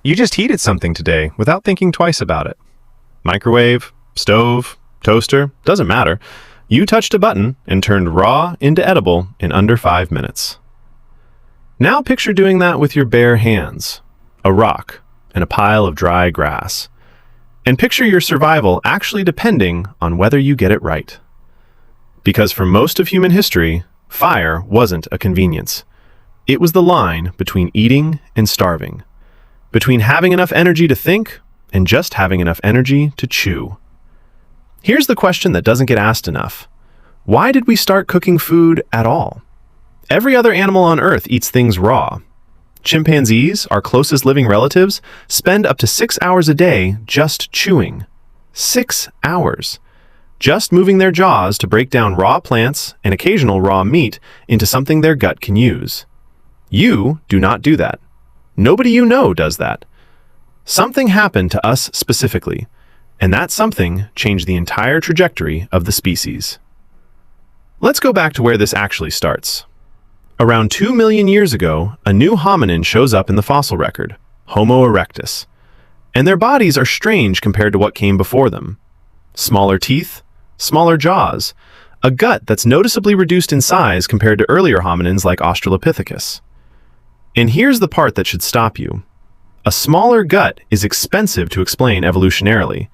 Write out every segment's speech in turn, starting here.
You just heated something today without thinking twice about it. Microwave, stove, toaster, doesn't matter. You touched a button and turned raw into edible in under 5 minutes. Now picture doing that with your bare hands, a rock, and a pile of dry grass. And picture your survival actually depending on whether you get it right. Because for most of human history, fire wasn't a convenience. It was the line between eating and starving, between having enough energy to think and just having enough energy to chew. Here's the question that doesn't get asked enough. Why did we start cooking food at all? Every other animal on Earth eats things raw. Chimpanzees, our closest living relatives, spend up to 6 hours a day just chewing. 6 hours. Just moving their jaws to break down raw plants and occasional raw meat into something their gut can use. You do not do that. Nobody you know does that. Something happened to us specifically, and that something changed the entire trajectory of the species. Let's go back to where this actually starts. Around 2 million years ago, a new hominin shows up in the fossil record, Homo erectus. And their bodies are strange compared to what came before them. Smaller teeth, smaller jaws, a gut that's noticeably reduced in size compared to earlier hominins like Australopithecus. And here's the part that should stop you. A smaller gut is expensive to explain evolutionarily,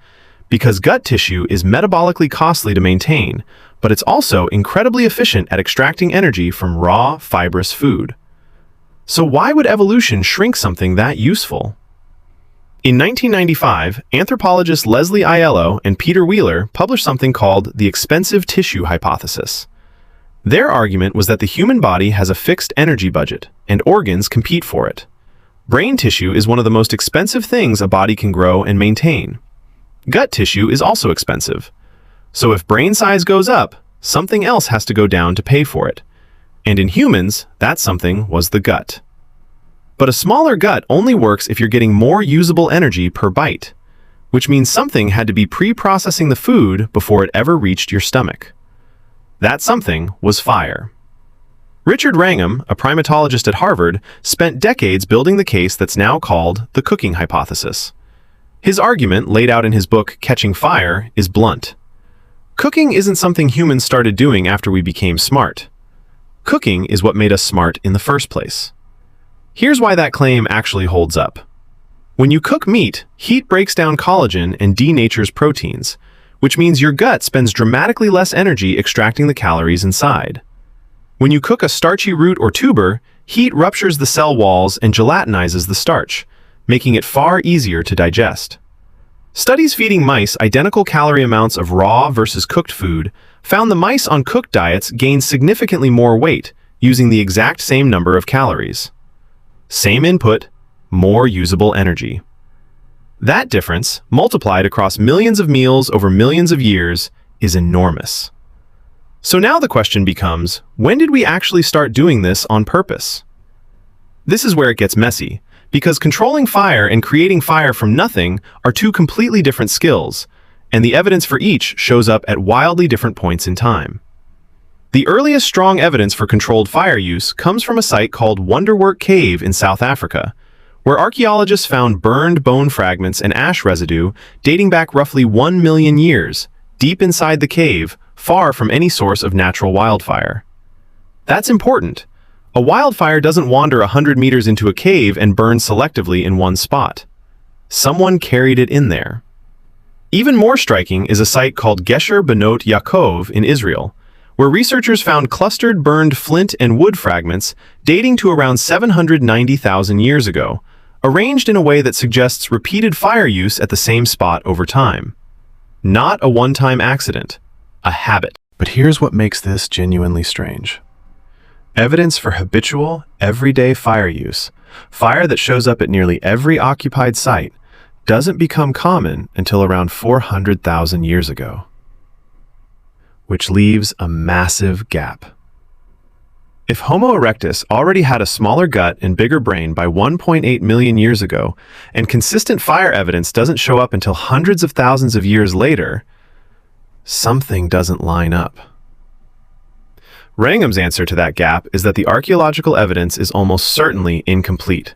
because gut tissue is metabolically costly to maintain, but it's also incredibly efficient at extracting energy from raw, fibrous food. So why would evolution shrink something that useful? In 1995, anthropologists Leslie Aiello and Peter Wheeler published something called the expensive tissue hypothesis. Their argument was that the human body has a fixed energy budget, and organs compete for it. Brain tissue is one of the most expensive things a body can grow and maintain. Gut tissue is also expensive. So if brain size goes up, something else has to go down to pay for it. And in humans, that something was the gut. But a smaller gut only works if you're getting more usable energy per bite, which means something had to be pre-processing the food before it ever reached your stomach. That something was fire. Richard Wrangham, a primatologist at Harvard, spent decades building the case that's now called the cooking hypothesis. His argument, laid out in his book Catching Fire, is blunt. Cooking isn't something humans started doing after we became smart. Cooking is what made us smart in the first place. Here's why that claim actually holds up. When you cook meat, heat breaks down collagen and denatures proteins, which means your gut spends dramatically less energy extracting the calories inside. When you cook a starchy root or tuber, heat ruptures the cell walls and gelatinizes the starch, making it far easier to digest. Studies feeding mice identical calorie amounts of raw versus cooked food found the mice on cooked diets gained significantly more weight, using the exact same number of calories. Same input, more usable energy. That difference, multiplied across millions of meals over millions of years, is enormous. So now the question becomes, when did we actually start doing this on purpose? This is where it gets messy, because controlling fire and creating fire from nothing are two completely different skills, and the evidence for each shows up at wildly different points in time. The earliest strong evidence for controlled fire use comes from a site called Wonderwork Cave in South Africa, where archaeologists found burned bone fragments and ash residue dating back roughly 1 million years, deep inside the cave, far from any source of natural wildfire. That's important. A wildfire doesn't wander 100 meters into a cave and burn selectively in one spot. Someone carried it in there. Even more striking is a site called Gesher Benot Yaakov in Israel, where researchers found clustered burned flint and wood fragments dating to around 790,000 years ago, arranged in a way that suggests repeated fire use at the same spot over time. Not a one-time accident, a habit. But here's what makes this genuinely strange. Evidence for habitual, everyday fire use, fire that shows up at nearly every occupied site, doesn't become common until around 400,000 years ago. Which leaves a massive gap. If Homo erectus already had a smaller gut and bigger brain by 1.8 million years ago, and consistent fire evidence doesn't show up until hundreds of thousands of years later, something doesn't line up. Wrangham's answer to that gap is that the archaeological evidence is almost certainly incomplete.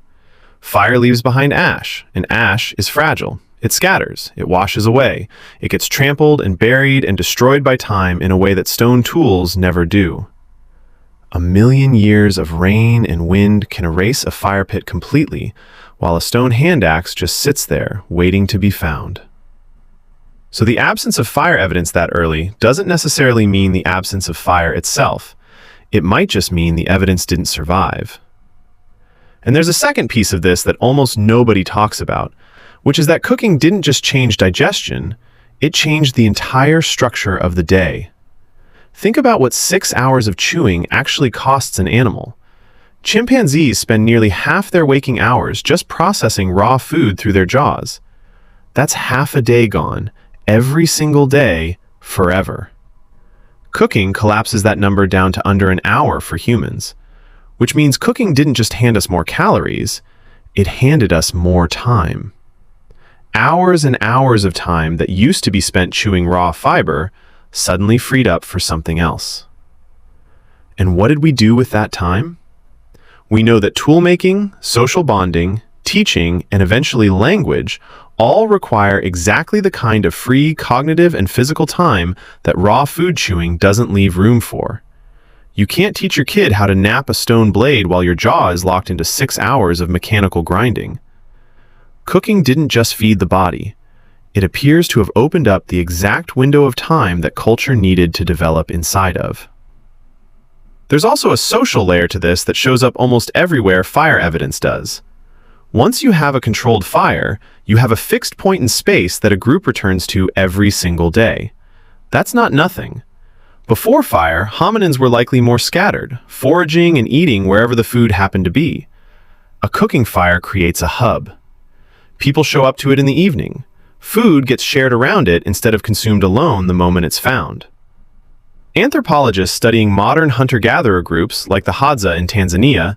Fire leaves behind ash, and ash is fragile. It scatters, it washes away, it gets trampled and buried and destroyed by time in a way that stone tools never do. 1,000,000 years of rain and wind can erase a fire pit completely, while a stone hand axe just sits there, waiting to be found. So the absence of fire evidence that early doesn't necessarily mean the absence of fire itself. It might just mean the evidence didn't survive. And there's a second piece of this that almost nobody talks about, which is that cooking didn't just change digestion, it changed the entire structure of the day. Think about what 6 hours of chewing actually costs an animal. Chimpanzees spend nearly half their waking hours just processing raw food through their jaws. That's half a day gone, every single day, forever. Cooking collapses that number down to under an hour for humans, which means cooking didn't just hand us more calories, it handed us more time. Hours and hours of time that used to be spent chewing raw fiber suddenly freed up for something else. And what did we do with that time? We know that tool-making, social bonding, teaching, and eventually language all require exactly the kind of free cognitive and physical time that raw food chewing doesn't leave room for. You can't teach your kid how to nap a stone blade while your jaw is locked into 6 hours of mechanical grinding. Cooking didn't just feed the body. It appears to have opened up the exact window of time that culture needed to develop inside of. There's also a social layer to this that shows up almost everywhere fire evidence does. Once you have a controlled fire, you have a fixed point in space that a group returns to every single day. That's not nothing. Before fire, hominins were likely more scattered, foraging and eating wherever the food happened to be. A cooking fire creates a hub. People show up to it in the evening. Food gets shared around it instead of consumed alone the moment it's found. Anthropologists studying modern hunter-gatherer groups like the Hadza in Tanzania